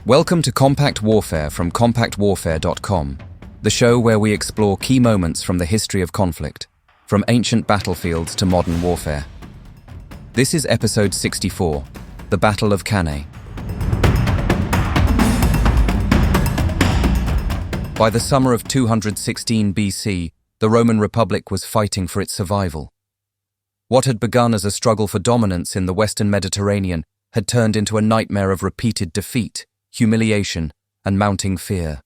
Welcome to Compact Warfare from compactwarfare.com, the show where we explore key moments from the history of conflict, from ancient battlefields to modern warfare. This is episode 64, the Battle of Cannae. By the summer of 216 BC, the Roman Republic was fighting for its survival. What had begun as a struggle for dominance in the Western Mediterranean had turned into a nightmare of repeated defeat, humiliation, and mounting fear.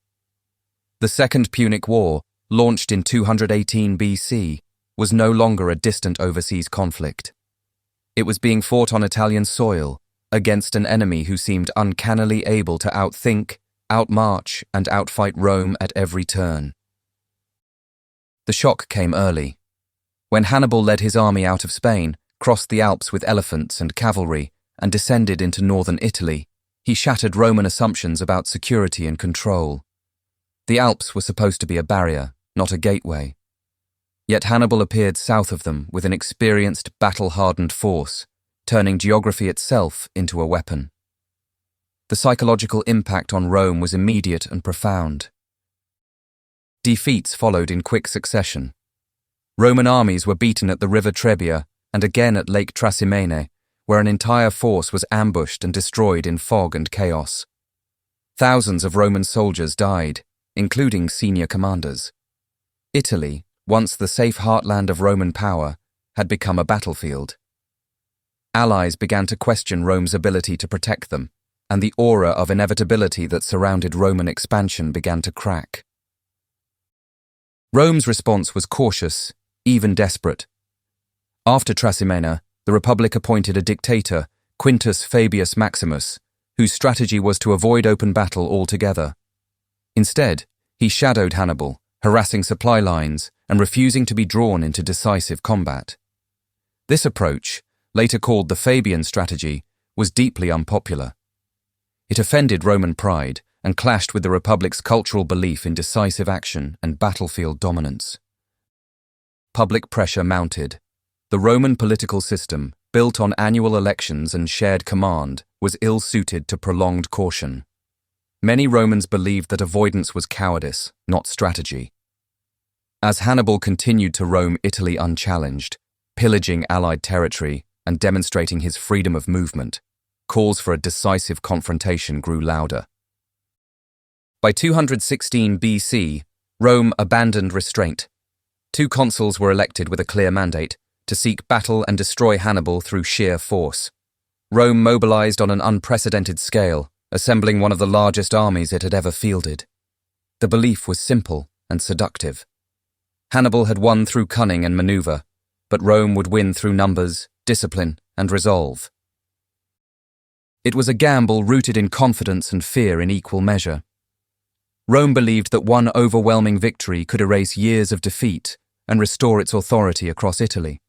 The Second Punic War, launched in 218 BC, was no longer a distant overseas conflict. It was being fought on Italian soil, against an enemy who seemed uncannily able to outthink, outmarch, and outfight Rome at every turn. The shock came early. When Hannibal led his army out of Spain, crossed the Alps with elephants and cavalry, and descended into northern Italy, he shattered Roman assumptions about security and control. The Alps were supposed to be a barrier, not a gateway. Yet Hannibal appeared south of them with an experienced, battle-hardened force, turning geography itself into a weapon. The psychological impact on Rome was immediate and profound. Defeats followed in quick succession. Roman armies were beaten at the river Trebia and again at Lake Trasimene, where an entire force was ambushed and destroyed in fog and chaos. Thousands of Roman soldiers died, including senior commanders. Italy, once the safe heartland of Roman power, had become a battlefield. Allies began to question Rome's ability to protect them, and the aura of inevitability that surrounded Roman expansion began to crack. Rome's response was cautious, even desperate. After Trasimene, the Republic appointed a dictator, Quintus Fabius Maximus, whose strategy was to avoid open battle altogether. Instead, he shadowed Hannibal, harassing supply lines and refusing to be drawn into decisive combat. This approach, later called the Fabian strategy, was deeply unpopular. It offended Roman pride and clashed with the Republic's cultural belief in decisive action and battlefield dominance. Public pressure mounted. The Roman political system, built on annual elections and shared command, was ill-suited to prolonged caution. Many Romans believed that avoidance was cowardice, not strategy. As Hannibal continued to roam Italy unchallenged, pillaging Allied territory and demonstrating his freedom of movement, calls for a decisive confrontation grew louder. By 216 BC, Rome abandoned restraint. Two consuls were elected with a clear mandate to seek battle and destroy Hannibal through sheer force. Rome mobilized on an unprecedented scale, assembling one of the largest armies it had ever fielded. The belief was simple and seductive. Hannibal had won through cunning and manoeuvre, but Rome would win through numbers, discipline, and resolve. It was a gamble rooted in confidence and fear in equal measure. Rome believed that one overwhelming victory could erase years of defeat and restore its authority across Italy.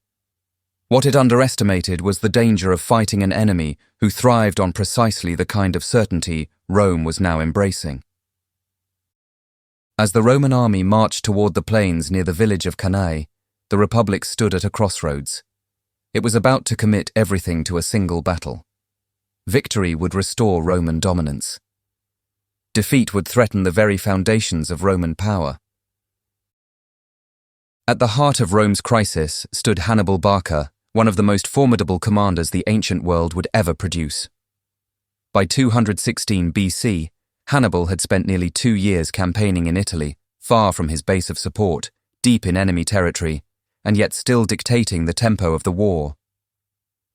What it underestimated was the danger of fighting an enemy who thrived on precisely the kind of certainty Rome was now embracing. As the Roman army marched toward the plains near the village of Cannae, the Republic stood at a crossroads. It was about to commit everything to a single battle. Victory would restore Roman dominance. Defeat would threaten the very foundations of Roman power. At the heart of Rome's crisis stood Hannibal Barca, one of the most formidable commanders the ancient world would ever produce. By 216 BC, Hannibal had spent nearly 2 years campaigning in Italy, far from his base of support, deep in enemy territory, and yet still dictating the tempo of the war.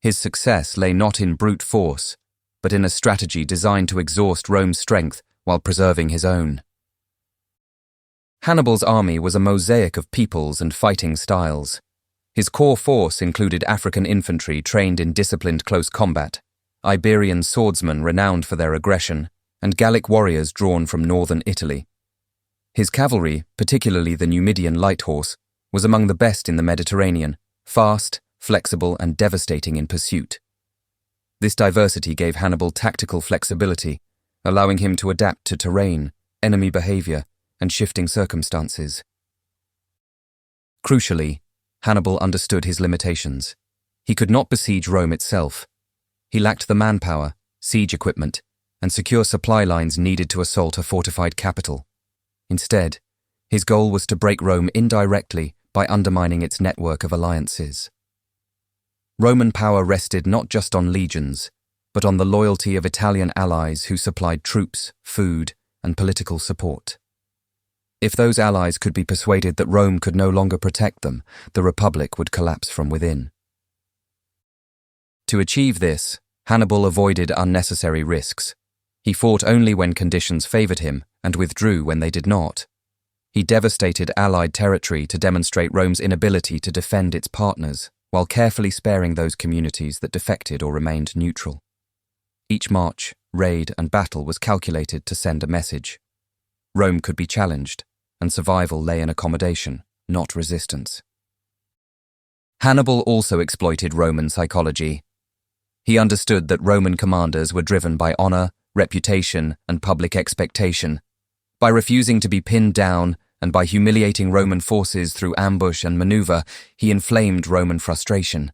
His success lay not in brute force, but in a strategy designed to exhaust Rome's strength while preserving his own. Hannibal's army was a mosaic of peoples and fighting styles. His core force included African infantry trained in disciplined close combat, Iberian swordsmen renowned for their aggression, and Gallic warriors drawn from northern Italy. His cavalry, particularly the Numidian light horse, was among the best in the Mediterranean, fast, flexible, and devastating in pursuit. This diversity gave Hannibal tactical flexibility, allowing him to adapt to terrain, enemy behavior, and shifting circumstances. Crucially, Hannibal understood his limitations. He could not besiege Rome itself. He lacked the manpower, siege equipment, and secure supply lines needed to assault a fortified capital. Instead, his goal was to break Rome indirectly by undermining its network of alliances. Roman power rested not just on legions, but on the loyalty of Italian allies who supplied troops, food, and political support. If those allies could be persuaded that Rome could no longer protect them, the Republic would collapse from within. To achieve this, Hannibal avoided unnecessary risks. He fought only when conditions favored him and withdrew when they did not. He devastated Allied territory to demonstrate Rome's inability to defend its partners, while carefully sparing those communities that defected or remained neutral. Each march, raid, and battle was calculated to send a message. Rome could be challenged, and survival lay in accommodation, not resistance. Hannibal also exploited Roman psychology. He understood that Roman commanders were driven by honor, reputation, and public expectation. By refusing to be pinned down and by humiliating Roman forces through ambush and maneuver, he inflamed Roman frustration.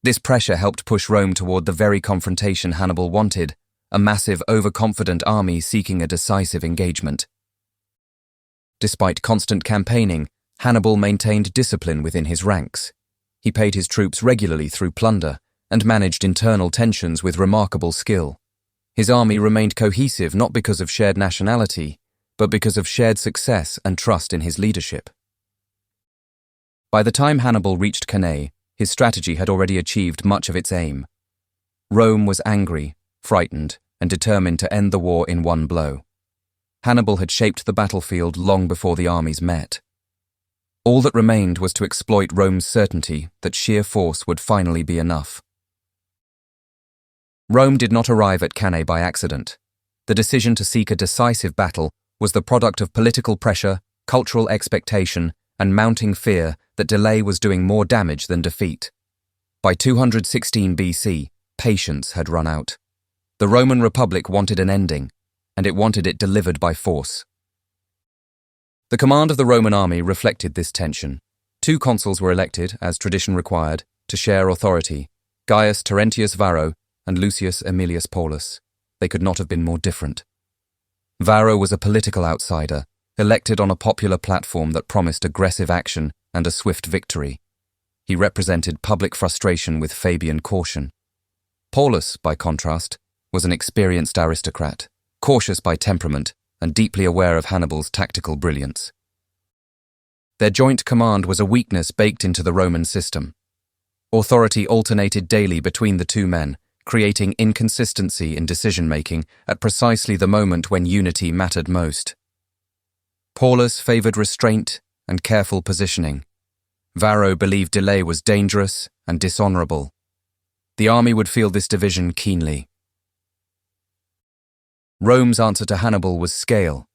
This pressure helped push Rome toward the very confrontation Hannibal wanted, a massive, overconfident army seeking a decisive engagement. Despite constant campaigning, Hannibal maintained discipline within his ranks. He paid his troops regularly through plunder and managed internal tensions with remarkable skill. His army remained cohesive not because of shared nationality, but because of shared success and trust in his leadership. By the time Hannibal reached Cannae, his strategy had already achieved much of its aim. Rome was angry, frightened, and determined to end the war in one blow. Hannibal had shaped the battlefield long before the armies met. All that remained was to exploit Rome's certainty that sheer force would finally be enough. Rome did not arrive at Cannae by accident. The decision to seek a decisive battle was the product of political pressure, cultural expectation, and mounting fear that delay was doing more damage than defeat. By 216 BC, patience had run out. The Roman Republic wanted an ending, and it wanted it delivered by force. The command of the Roman army reflected this tension. 2 consuls were elected, as tradition required, to share authority: Gaius Terentius Varro and Lucius Aemilius Paulus. They could not have been more different. Varro was a political outsider, elected on a popular platform that promised aggressive action and a swift victory. He represented public frustration with Fabian caution. Paulus, by contrast, was an experienced aristocrat, cautious by temperament and deeply aware of Hannibal's tactical brilliance. Their joint command was a weakness baked into the Roman system. Authority alternated daily between the 2 men, creating inconsistency in decision-making at precisely the moment when unity mattered most. Paulus favored restraint and careful positioning. Varro believed delay was dangerous and dishonorable. The army would feel this division keenly. Rome's answer to Hannibal was scale.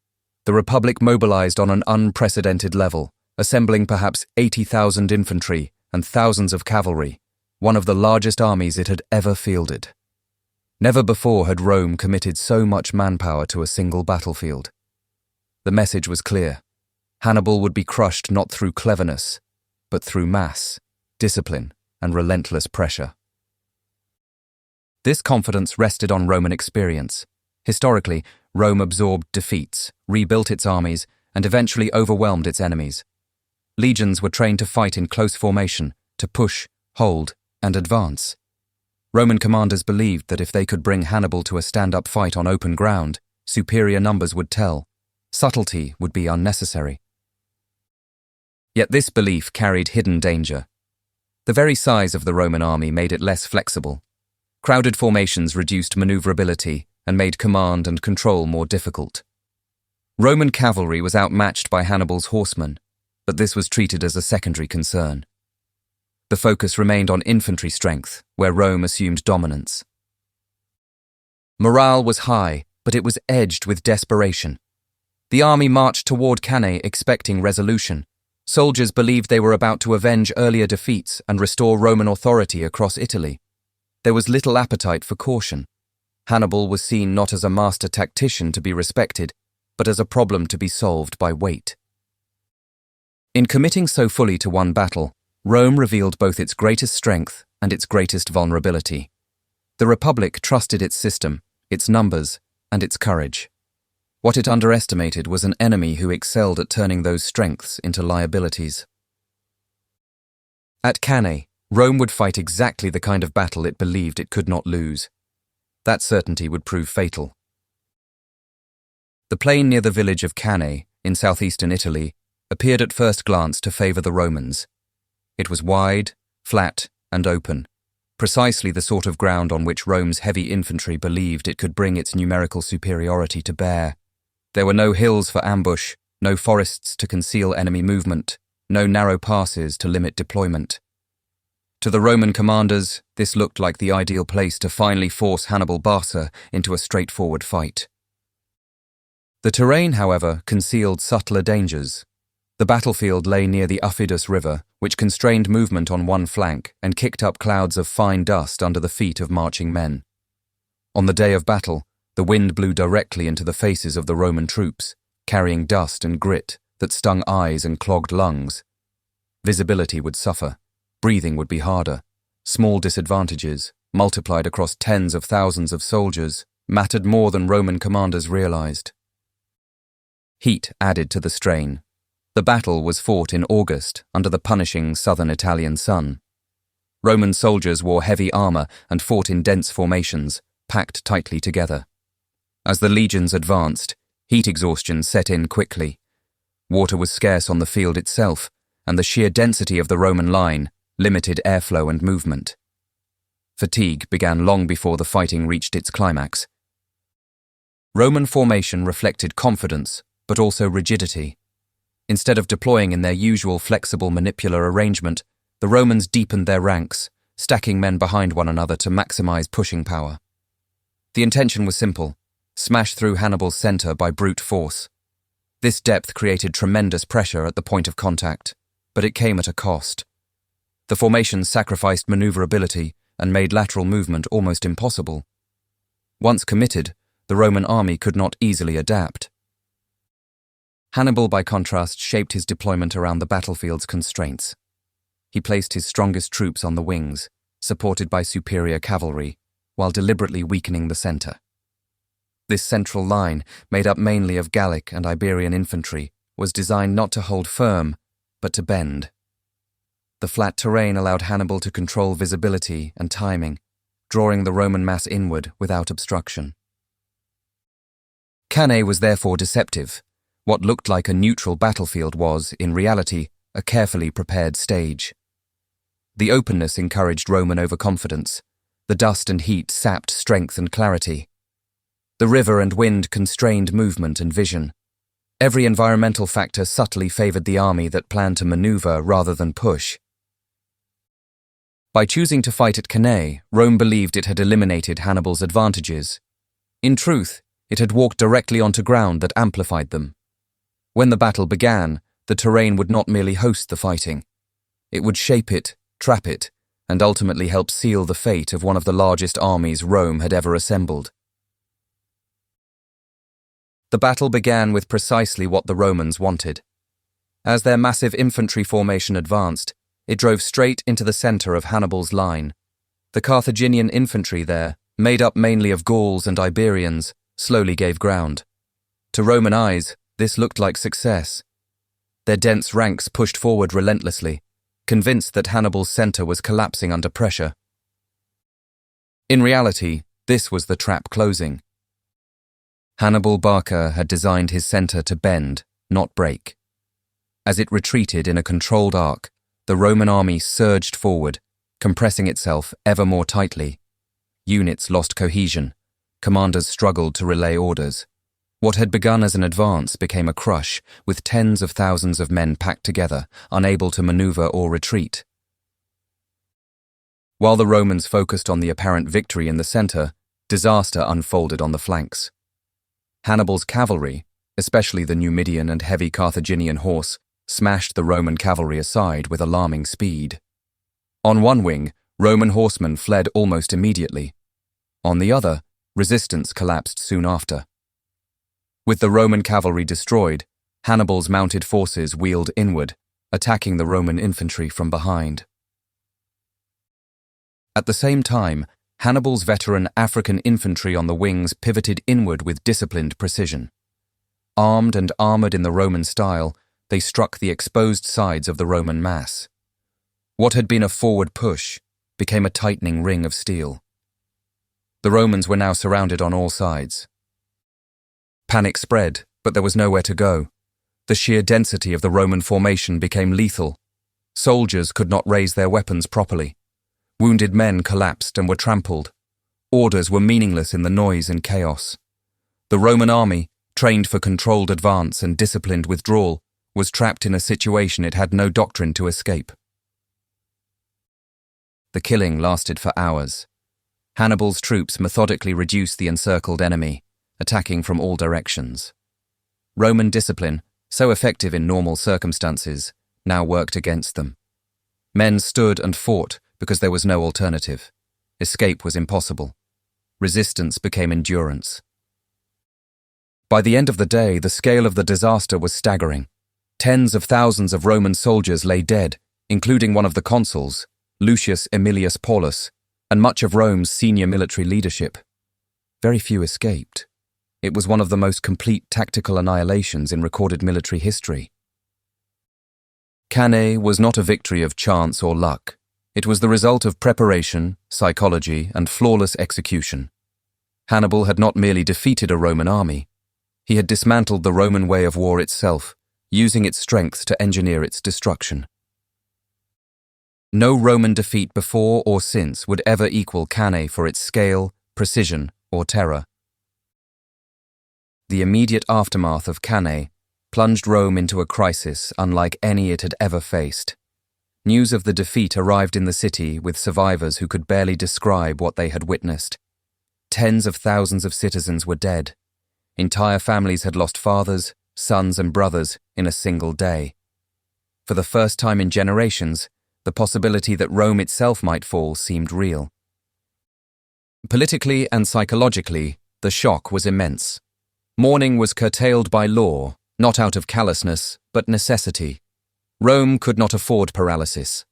The Republic mobilized on an unprecedented level, assembling perhaps 80,000 infantry and thousands of cavalry, one of the largest armies it had ever fielded. Never before had Rome committed so much manpower to a single battlefield. The message was clear. Hannibal would be crushed not through cleverness, but through mass, discipline, and relentless pressure. This confidence rested on Roman experience. Historically, Rome absorbed defeats, rebuilt its armies, and eventually overwhelmed its enemies. Legions were trained to fight in close formation, to push, hold, and advance. Roman commanders believed that if they could bring Hannibal to a stand-up fight on open ground, superior numbers would tell. Subtlety would be unnecessary. Yet this belief carried hidden danger. The very size of the Roman army made it less flexible. Crowded formations reduced maneuverability and made command and control more difficult. Roman cavalry was outmatched by Hannibal's horsemen, but this was treated as a secondary concern. The focus remained on infantry strength, where Rome assumed dominance. Morale was high, but it was edged with desperation. The army marched toward Cannae expecting resolution. Soldiers believed they were about to avenge earlier defeats and restore Roman authority across Italy. There was little appetite for caution. Hannibal was seen not as a master tactician to be respected, but as a problem to be solved by weight. In committing so fully to one battle, Rome revealed both its greatest strength and its greatest vulnerability. The Republic trusted its system, its numbers, and its courage. What it underestimated was an enemy who excelled at turning those strengths into liabilities. At Cannae, Rome would fight exactly the kind of battle it believed it could not lose. That certainty would prove fatal. The plain near the village of Cannae, in southeastern Italy, appeared at first glance to favour the Romans. It was wide, flat, and open, precisely the sort of ground on which Rome's heavy infantry believed it could bring its numerical superiority to bear. There were no hills for ambush, no forests to conceal enemy movement, no narrow passes to limit deployment. To the Roman commanders, this looked like the ideal place to finally force Hannibal Barca into a straightforward fight. The terrain, however, concealed subtler dangers. The battlefield lay near the Aufidus River, which constrained movement on one flank and kicked up clouds of fine dust under the feet of marching men. On the day of battle, the wind blew directly into the faces of the Roman troops, carrying dust and grit that stung eyes and clogged lungs. Visibility would suffer, breathing would be harder. Small disadvantages, multiplied across tens of thousands of soldiers, mattered more than Roman commanders realized. Heat added to the strain. The battle was fought in August under the punishing southern Italian sun. Roman soldiers wore heavy armor and fought in dense formations, packed tightly together. As the legions advanced, heat exhaustion set in quickly. Water was scarce on the field itself, and the sheer density of the Roman line limited airflow and movement. Fatigue began long before the fighting reached its climax. Roman formation reflected confidence, but also rigidity. Instead of deploying in their usual flexible manipular arrangement, the Romans deepened their ranks, stacking men behind one another to maximize pushing power. The intention was simple: smash through Hannibal's center by brute force. This depth created tremendous pressure at the point of contact, but it came at a cost. The formation sacrificed maneuverability and made lateral movement almost impossible. Once committed, the Roman army could not easily adapt. Hannibal, by contrast, shaped his deployment around the battlefield's constraints. He placed his strongest troops on the wings, supported by superior cavalry, while deliberately weakening the center. This central line, made up mainly of Gallic and Iberian infantry, was designed not to hold firm, but to bend. The flat terrain allowed Hannibal to control visibility and timing, drawing the Roman mass inward without obstruction. Cannae was therefore deceptive. What looked like a neutral battlefield was, in reality, a carefully prepared stage. The openness encouraged Roman overconfidence. The dust and heat sapped strength and clarity. The river and wind constrained movement and vision. Every environmental factor subtly favored the army that planned to maneuver rather than push. By choosing to fight at Cannae, Rome believed it had eliminated Hannibal's advantages. In truth, it had walked directly onto ground that amplified them. When the battle began, the terrain would not merely host the fighting. It would shape it, trap it, and ultimately help seal the fate of one of the largest armies Rome had ever assembled. The battle began with precisely what the Romans wanted. As their massive infantry formation advanced, it drove straight into the center of Hannibal's line. The Carthaginian infantry there, made up mainly of Gauls and Iberians, slowly gave ground. To Roman eyes, this looked like success. Their dense ranks pushed forward relentlessly, convinced that Hannibal's center was collapsing under pressure. In reality, this was the trap closing. Hannibal Barca had designed his center to bend, not break. As it retreated in a controlled arc, the Roman army surged forward, compressing itself ever more tightly. Units lost cohesion. Commanders struggled to relay orders. What had begun as an advance became a crush, with tens of thousands of men packed together, unable to maneuver or retreat. While the Romans focused on the apparent victory in the center, disaster unfolded on the flanks. Hannibal's cavalry, especially the Numidian and heavy Carthaginian horse, smashed the Roman cavalry aside with alarming speed. On one wing, Roman horsemen fled almost immediately. On the other, resistance collapsed soon after. With the Roman cavalry destroyed, Hannibal's mounted forces wheeled inward, attacking the Roman infantry from behind. At the same time, Hannibal's veteran African infantry on the wings pivoted inward with disciplined precision. Armed and armored in the Roman style, they struck the exposed sides of the Roman mass. What had been a forward push became a tightening ring of steel. The Romans were now surrounded on all sides. Panic spread, but there was nowhere to go. The sheer density of the Roman formation became lethal. Soldiers could not raise their weapons properly. Wounded men collapsed and were trampled. Orders were meaningless in the noise and chaos. The Roman army, trained for controlled advance and disciplined withdrawal, was trapped in a situation it had no doctrine to escape. The killing lasted for hours. Hannibal's troops methodically reduced the encircled enemy, attacking from all directions. Roman discipline, so effective in normal circumstances, now worked against them. Men stood and fought because there was no alternative. Escape was impossible. Resistance became endurance. By the end of the day, the scale of the disaster was staggering. Tens of thousands of Roman soldiers lay dead, including one of the consuls, Lucius Aemilius Paulus, and much of Rome's senior military leadership. Very few escaped. It was one of the most complete tactical annihilations in recorded military history. Cannae was not a victory of chance or luck. It was the result of preparation, psychology, and flawless execution. Hannibal had not merely defeated a Roman army. He had dismantled the Roman way of war itself, using its strength to engineer its destruction. No Roman defeat before or since would ever equal Cannae for its scale, precision, or terror. The immediate aftermath of Cannae plunged Rome into a crisis unlike any it had ever faced. News of the defeat arrived in the city with survivors who could barely describe what they had witnessed. Tens of thousands of citizens were dead. Entire families had lost fathers, sons, and brothers in a single day. For the first time in generations, the possibility that Rome itself might fall seemed real. Politically and psychologically, the shock was immense. Mourning was curtailed by law, not out of callousness, but necessity. Rome could not afford paralysis.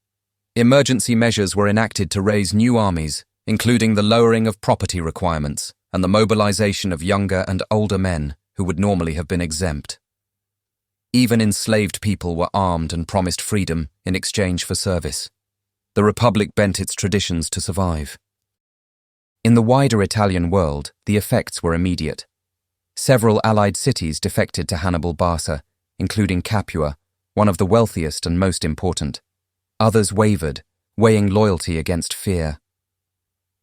Emergency measures were enacted to raise new armies, including the lowering of property requirements and the mobilization of younger and older men who would normally have been exempt. Even enslaved people were armed and promised freedom in exchange for service. The Republic bent its traditions to survive. In the wider Italian world, the effects were immediate. Several allied cities defected to Hannibal Barca, including Capua, one of the wealthiest and most important. Others wavered, weighing loyalty against fear.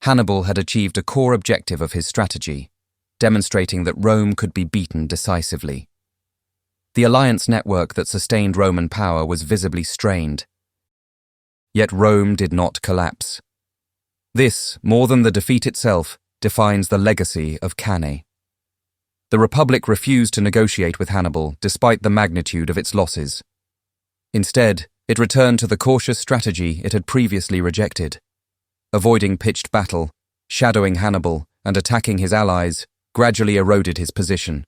Hannibal had achieved a core objective of his strategy, demonstrating that Rome could be beaten decisively. The alliance network that sustained Roman power was visibly strained. Yet Rome did not collapse. This, more than the defeat itself, defines the legacy of Cannae. The Republic refused to negotiate with Hannibal despite the magnitude of its losses. Instead, it returned to the cautious strategy it had previously rejected. Avoiding pitched battle, shadowing Hannibal, and attacking his allies gradually eroded his position.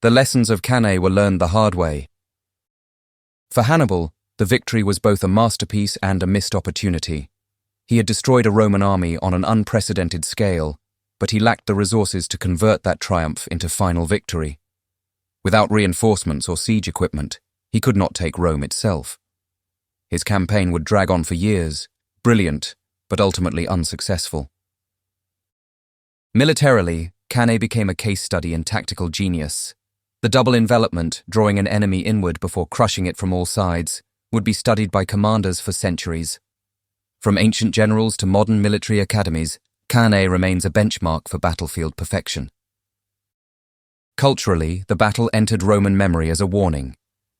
The lessons of Cannae were learned the hard way. For Hannibal, the victory was both a masterpiece and a missed opportunity. He had destroyed a Roman army on an unprecedented scale, but he lacked the resources to convert that triumph into final victory. Without reinforcements or siege equipment, he could not take Rome itself. His campaign would drag on for years, brilliant, but ultimately unsuccessful. Militarily, Cannae became a case study in tactical genius. The double envelopment, drawing an enemy inward before crushing it from all sides, would be studied by commanders for centuries. From ancient generals to modern military academies, Cannae remains a benchmark for battlefield perfection. Culturally, the battle entered Roman memory as a warning.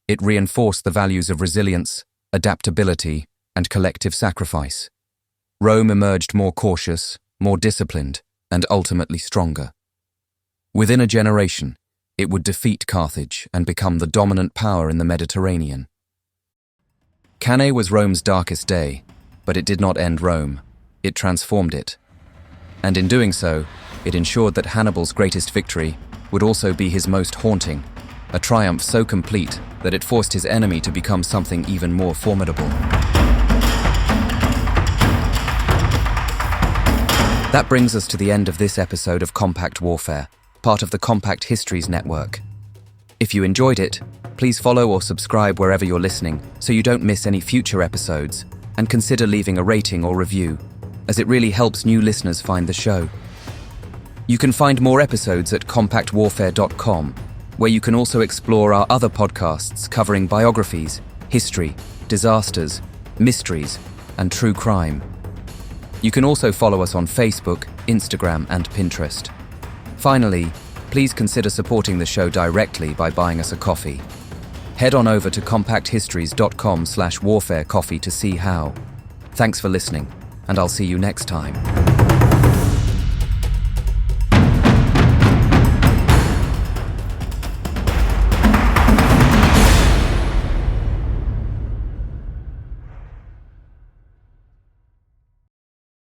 It reinforced the values of resilience, adaptability, and collective sacrifice. Rome emerged more cautious, more disciplined, and ultimately stronger. Within a generation, it would defeat Carthage and become the dominant power in the Mediterranean. Cannae was Rome's darkest day, but it did not end Rome. It transformed it. And in doing so, it ensured that Hannibal's greatest victory would also be his most haunting, a triumph so complete that it forced his enemy to become something even more formidable. That brings us to the end of this episode of Compact Warfare, part of the Compact Histories Network. If you enjoyed it, please follow or subscribe wherever you're listening so you don't miss any future episodes, and consider leaving a rating or review, as it really helps new listeners find the show. You can find more episodes at compactwarfare.com, where you can also explore our other podcasts covering biographies, history, disasters, mysteries, and true crime. You can also follow us on Facebook, Instagram, and Pinterest. Finally, please consider supporting the show directly by buying us a coffee. Head on over to compacthistories.com/warfarecoffee to see how. Thanks for listening, and I'll see you next time.